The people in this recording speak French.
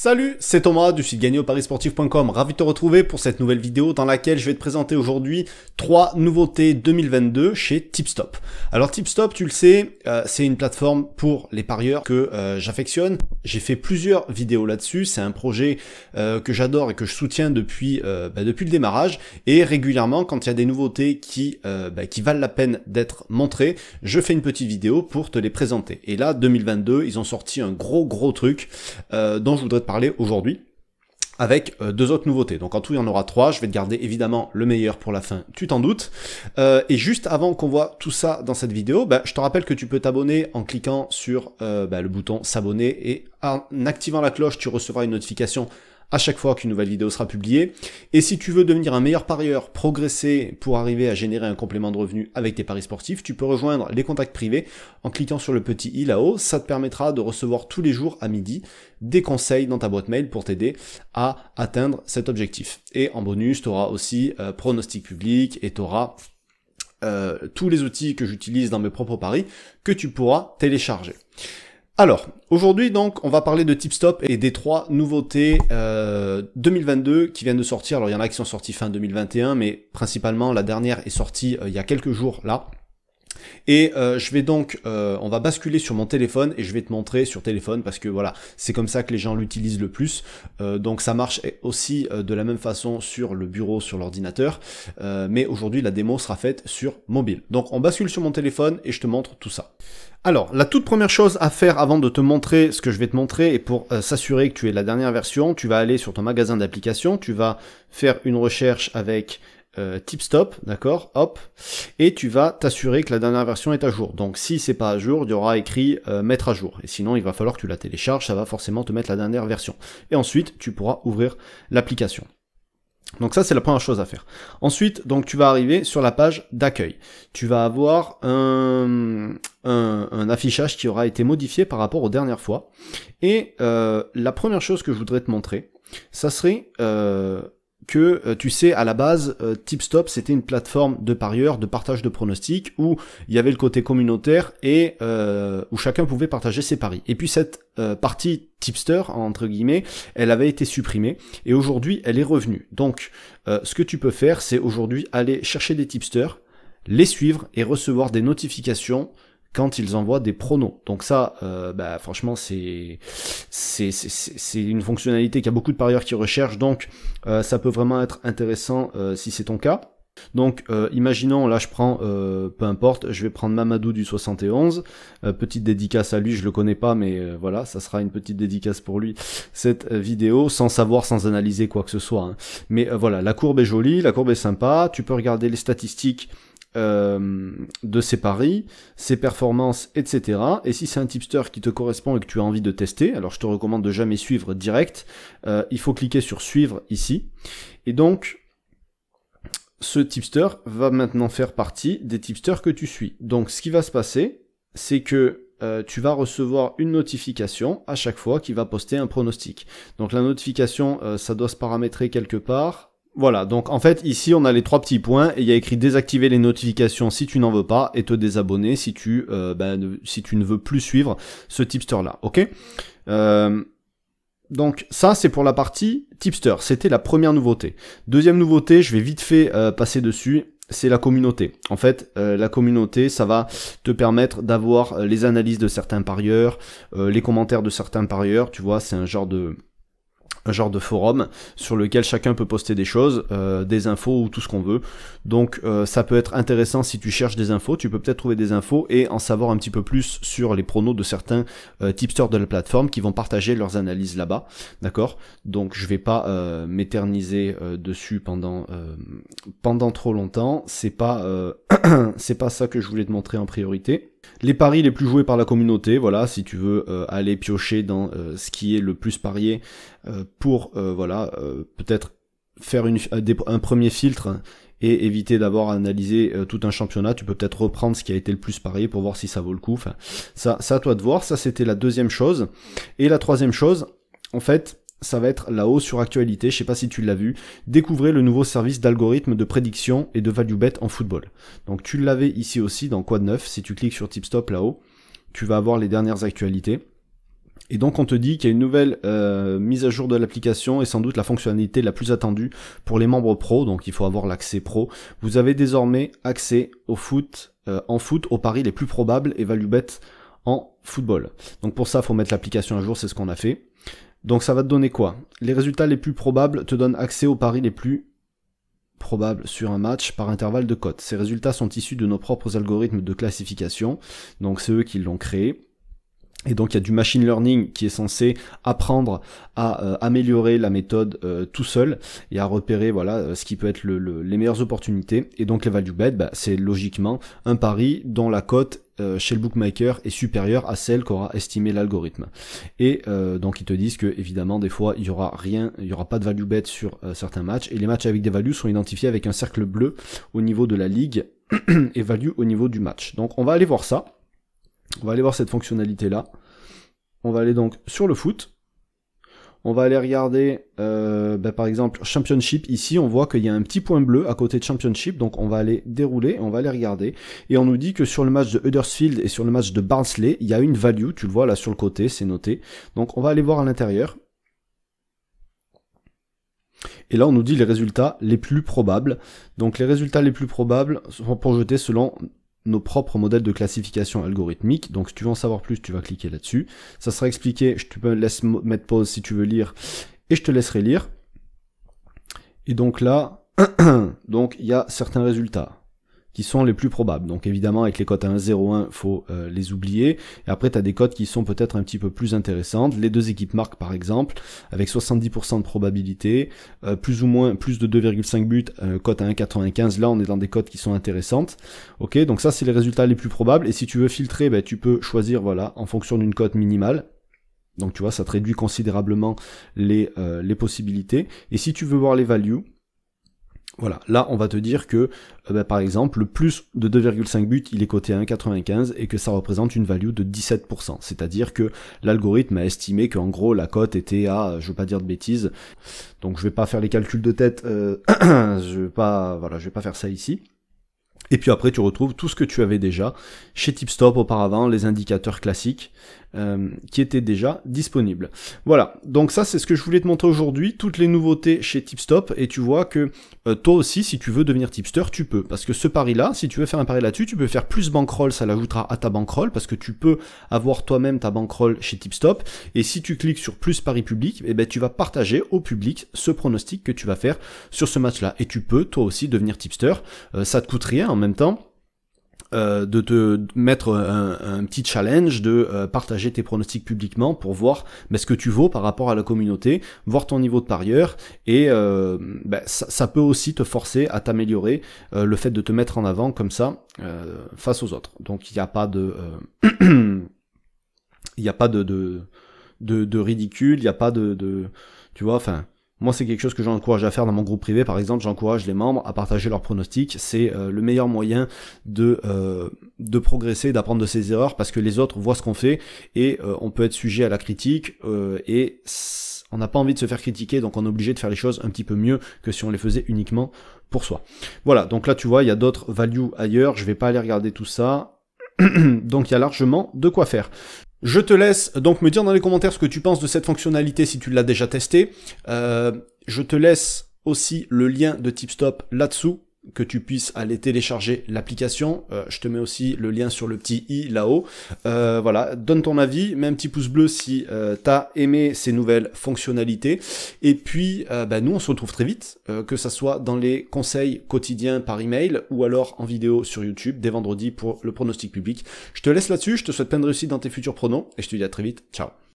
Salut, c'est Thomas du site gagnerparisportif.com, ravi de te retrouver pour cette nouvelle vidéo dans laquelle je vais te présenter aujourd'hui 3 nouveautés 2022 chez Tipstop. Alors Tipstop, tu le sais, c'est une plateforme pour les parieurs que j'affectionne. J'ai fait plusieurs vidéos là-dessus, c'est un projet que j'adore et que je soutiens depuis le démarrage. Et régulièrement, quand il y a des nouveautés qui valent la peine d'être montrées, je fais une petite vidéo pour te les présenter. Et là, 2022, ils ont sorti un gros truc dont je voudrais te parler aujourd'hui, avec 2 autres nouveautés. Donc en tout il y en aura 3, je vais te garder évidemment le meilleur pour la fin, tu t'en doutes. Et juste avant qu'on voit tout ça dans cette vidéo, je te rappelle que tu peux t'abonner en cliquant sur le bouton s'abonner, et en activant la cloche tu recevras une notification à chaque fois qu'une nouvelle vidéo sera publiée. Et si tu veux devenir un meilleur parieur, progresser pour arriver à générer un complément de revenu avec tes paris sportifs, tu peux rejoindre les contacts privés en cliquant sur le petit i là-haut. Ça te permettra de recevoir tous les jours à midi des conseils dans ta boîte mail pour t'aider à atteindre cet objectif. Et en bonus, tu auras aussi pronostic public et tu auras tous les outils que j'utilise dans mes propres paris que tu pourras télécharger. Alors, aujourd'hui donc, on va parler de Tipstop et des 3 nouveautés 2022 qui viennent de sortir. Alors, il y en a qui sont sorties fin 2021, mais principalement, la dernière est sortie il y a quelques jours là. Et je vais donc, on va basculer sur mon téléphone et je vais te montrer sur téléphone parce que voilà, c'est comme ça que les gens l'utilisent le plus. Donc ça marche aussi de la même façon sur le bureau, sur l'ordinateur. Mais aujourd'hui, la démo sera faite sur mobile. Donc on bascule sur mon téléphone et je te montre tout ça. Alors, la toute première chose à faire avant de te montrer ce que je vais te montrer, et pour s'assurer que tu aies la dernière version, tu vas aller sur ton magasin d'applications, tu vas faire une recherche avec Tipstop, d'accord, hop, et tu vas t'assurer que la dernière version est à jour. Donc si c'est pas à jour, il y aura écrit mettre à jour, et sinon il va falloir que tu la télécharges, ça va forcément te mettre la dernière version. Et ensuite, tu pourras ouvrir l'application. Donc ça c'est la première chose à faire. Ensuite, donc tu vas arriver sur la page d'accueil. Tu vas avoir un affichage qui aura été modifié par rapport aux dernières fois. Et la première chose que je voudrais te montrer, ça serait que tu sais, à la base, Tipstop c'était une plateforme de parieurs, de partage de pronostics, où il y avait le côté communautaire et où chacun pouvait partager ses paris. Et puis cette partie tipster, entre guillemets, elle avait été supprimée et aujourd'hui elle est revenue. Donc ce que tu peux faire, c'est aujourd'hui aller chercher des tipsters, les suivre et recevoir des notifications quand ils envoient des pronos. Donc ça, franchement, c'est une fonctionnalité qu'il y a beaucoup de parieurs qui recherchent, donc ça peut vraiment être intéressant si c'est ton cas. Donc imaginons, là je prends, peu importe, je vais prendre Mamadou du 71, petite dédicace à lui, je le connais pas, mais voilà, ça sera une petite dédicace pour lui, cette vidéo, sans savoir, sans analyser quoi que ce soit, hein. Mais voilà, la courbe est jolie, la courbe est sympa, tu peux regarder les statistiques de ses paris, ses performances, etc. Et si c'est un tipster qui te correspond et que tu as envie de tester, alors je te recommande de jamais suivre direct, il faut cliquer sur suivre ici, et donc ce tipster va maintenant faire partie des tipsters que tu suis. Donc ce qui va se passer, c'est que tu vas recevoir une notification à chaque fois qu'il va poster un pronostic. Donc la notification, ça doit se paramétrer quelque part. Voilà, donc en fait ici on a les 3 petits points et il y a écrit désactiver les notifications si tu n'en veux pas et te désabonner si tu ne veux plus suivre ce tipster là, ok. Donc ça c'est pour la partie tipster, c'était la première nouveauté. Deuxième nouveauté, je vais vite fait passer dessus, c'est la communauté. En fait, la communauté, ça va te permettre d'avoir les analyses de certains parieurs, les commentaires de certains parieurs, tu vois, c'est un genre de forum sur lequel chacun peut poster des choses, des infos ou tout ce qu'on veut. Donc ça peut être intéressant si tu cherches des infos, tu peux peut-être trouver des infos et en savoir un petit peu plus sur les pronos de certains tipsters de la plateforme qui vont partager leurs analyses là-bas, d'accord. Donc je vais pas m'éterniser dessus pendant trop longtemps, c'est pas c'est pas ça que je voulais te montrer en priorité. Les paris les plus joués par la communauté, voilà, si tu veux aller piocher dans ce qui est le plus parié pour peut-être faire un premier filtre et éviter d'avoir à analyser tout un championnat, tu peux peut-être reprendre ce qui a été le plus parié pour voir si ça vaut le coup. Enfin, ça à toi de voir, ça c'était la deuxième chose. Et la troisième chose, en fait, ça va être là-haut sur actualité, je sais pas si tu l'as vu, découvrez le nouveau service d'algorithme de prédiction et de value bet en football. Donc tu l'avais ici aussi dans Quoi de neuf, si tu cliques sur Tipstop là-haut, tu vas avoir les dernières actualités. Et donc on te dit qu'il y a une nouvelle mise à jour de l'application et sans doute la fonctionnalité la plus attendue pour les membres pro, donc il faut avoir l'accès pro. Vous avez désormais accès au foot, en foot, aux paris les plus probables et value bet en football. Donc pour ça, il faut mettre l'application à jour, c'est ce qu'on a fait. Donc ça va te donner quoi? Les résultats les plus probables te donnent accès aux paris les plus probables sur un match par intervalle de cote. Ces résultats sont issus de nos propres algorithmes de classification, donc c'est eux qui l'ont créé. Et donc il y a du machine learning qui est censé apprendre à améliorer la méthode tout seul et à repérer voilà ce qui peut être les meilleures opportunités. Et donc les value bet, bah, c'est logiquement un pari dont la cote chez le bookmaker est supérieure à celle qu'aura estimé l'algorithme. Et donc ils te disent que évidemment des fois il y aura pas de value bet sur certains matchs, et les matchs avec des values sont identifiés avec un cercle bleu au niveau de la ligue et value au niveau du match. Donc on va aller voir ça. On va aller voir cette fonctionnalité là. On va aller donc sur le foot. On va aller regarder par exemple Championship. Ici on voit qu'il y a un petit point bleu à côté de Championship. Donc on va aller dérouler, on va aller regarder. Et on nous dit que sur le match de Huddersfield et sur le match de Barnsley, il y a une value. Tu le vois là sur le côté, c'est noté. Donc on va aller voir à l'intérieur. Et là on nous dit les résultats les plus probables. Donc les résultats les plus probables sont projetés selon nos propres modèles de classification algorithmique. Donc si tu veux en savoir plus, tu vas cliquer là-dessus. Ça sera expliqué, tu peux laisser mettre pause si tu veux lire, et je te laisserai lire. Et donc là, donc il y a certains résultats qui sont les plus probables. Donc évidemment avec les cotes à 1,01, faut les oublier. Et après tu as des cotes qui sont peut-être un petit peu plus intéressantes. Les deux équipes marquent par exemple, avec 70% de probabilité, plus ou moins plus de 2,5 buts, cote à 1,95. Là on est dans des cotes qui sont intéressantes. Ok, donc ça c'est les résultats les plus probables. Et si tu veux filtrer, ben, tu peux choisir voilà en fonction d'une cote minimale. Donc tu vois, ça te réduit considérablement les possibilités. Et si tu veux voir les values, voilà, là on va te dire que par exemple le plus de 2,5 buts il est coté à 1,95 et que ça représente une value de 17%, c'est-à-dire que l'algorithme a estimé qu'en gros la cote était à, je veux pas dire de bêtises, donc je vais pas faire les calculs de tête, je vais pas faire ça ici. Et puis après tu retrouves tout ce que tu avais déjà chez Tipstop auparavant, les indicateurs classiques qui étaient déjà disponibles. Voilà, donc ça c'est ce que je voulais te montrer aujourd'hui, toutes les nouveautés chez Tipstop, et tu vois que toi aussi si tu veux devenir tipster, tu peux, parce que ce pari-là, si tu veux faire un pari là-dessus, tu peux faire plus bankroll, ça l'ajoutera à ta bankroll, parce que tu peux avoir toi-même ta bankroll chez Tipstop, et si tu cliques sur plus pari public, eh ben, tu vas partager au public ce pronostic que tu vas faire sur ce match-là, et tu peux toi aussi devenir tipster, ça te coûte rien en même temps, de te mettre un petit challenge, de partager tes pronostics publiquement pour voir ce que tu vaux par rapport à la communauté, voir ton niveau de parieur, et ça peut aussi te forcer à t'améliorer, le fait de te mettre en avant comme ça face aux autres. Donc il n'y a pas de il n'y a pas de ridicule, il n'y a pas de tu vois, enfin. Moi, c'est quelque chose que j'encourage à faire dans mon groupe privé, par exemple, j'encourage les membres à partager leurs pronostics, c'est le meilleur moyen de progresser, d'apprendre de ses erreurs, parce que les autres voient ce qu'on fait, et on peut être sujet à la critique, et on n'a pas envie de se faire critiquer, donc on est obligé de faire les choses un petit peu mieux que si on les faisait uniquement pour soi. Voilà, donc là tu vois, il y a d'autres values ailleurs, je vais pas aller regarder tout ça, donc il y a largement de quoi faire. Je te laisse donc me dire dans les commentaires ce que tu penses de cette fonctionnalité si tu l'as déjà testé. Je te laisse aussi le lien de Tipstop là-dessous, que tu puisses aller télécharger l'application. Je te mets aussi le lien sur le petit i là-haut. Voilà, donne ton avis, mets un petit pouce bleu si t'as aimé ces nouvelles fonctionnalités. Et puis, nous on se retrouve très vite, que ça soit dans les conseils quotidiens par email ou alors en vidéo sur YouTube dès vendredi pour le pronostic public. Je te laisse là-dessus, je te souhaite plein de réussite dans tes futurs pronos et je te dis à très vite. Ciao.